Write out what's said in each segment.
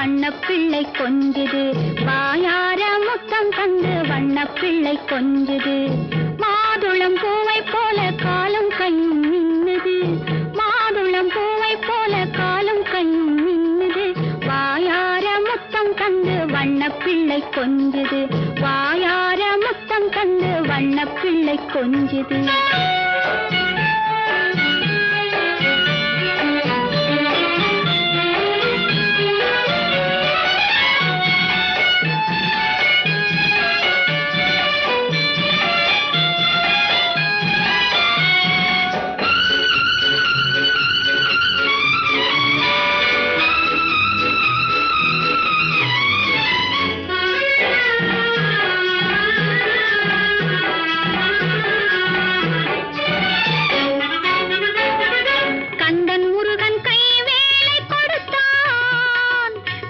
வண்ணப்பிள்ளை கொஞ்சுது, வாயார முத்தம் தந்து வண்ணப்பிள்ளை கொஞ்சுது. மாதுளம் பூவை போல காலும் கையும் மின்னுது, மாதுளம் பூவை போல காலும் கையும் மின்னுது. வாயார முத்தம் தந்து வண்ணப்பிள்ளை கொஞ்சுது, வாயார முத்தம் தந்து வண்ணப்பிள்ளை கொஞ்சுது.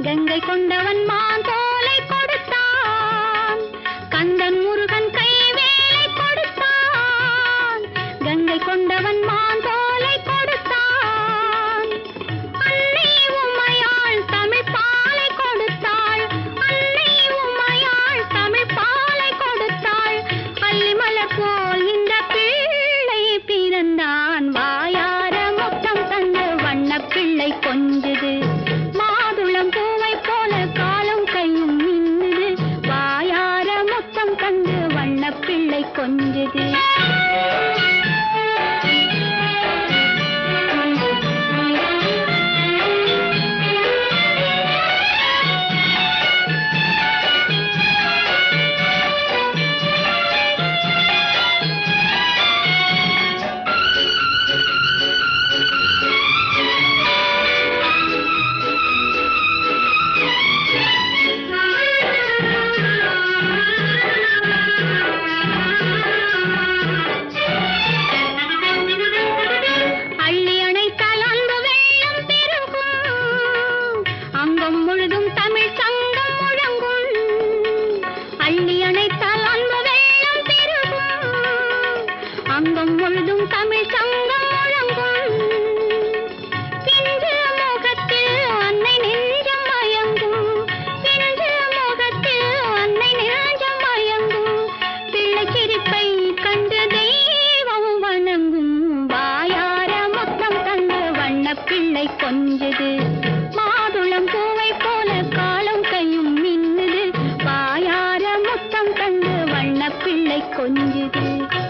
கங்கை கொண்டவன் மான் தோலை கொடுத்தான், கந்தன் முருகன் கை வேலை கொடுத்தான். கங்கை கொண்டவன் மான் தோலை கொடுத்தான். அன்னை உமையாள் தமிழ் பாலை கொடுத்தாள், அன்னை உமையாள் தமிழ் பாலை கொடுத்தாள். அல்லிமலர் போல் இந்த பிள்ளை பிறந்தான், வாயார முத்தம் தந்து வண்ணப்பிள்ளை கொஞ்சுது. மாதுளம் பூவை போல காலும் கையும் மின்னுது, வாயார முத்தம் தந்து வண்ணப்பிள்ளை கொஞ்சுது. அங்கம் முழுதும் தமிழ் சங்கம் முழங்கும், அள்ளி அணைத்தால் அன்பு வெள்ளம் பெருகும். அங்கம் முழுதும் தமிழ் சங்கம் முழங்கும். பிஞ்சு முகத்தில் அன்னை நெஞ்சம் மயங்கும், பிஞ்சு முகத்தில் அன்னை நெஞ்சம் மயங்கும். பிள்ளை சிரிப்பை கண்டு தெய்வம் வணங்கும், வாயார முத்தம் தந்து வண்ணப்பிள்ளை கொஞ்சுது. மாதுளம் பூவை போல காலும் கையும் மின்னுது, வாயார முத்தம் தந்து வண்ணப்பிள்ளை கொஞ்சுது.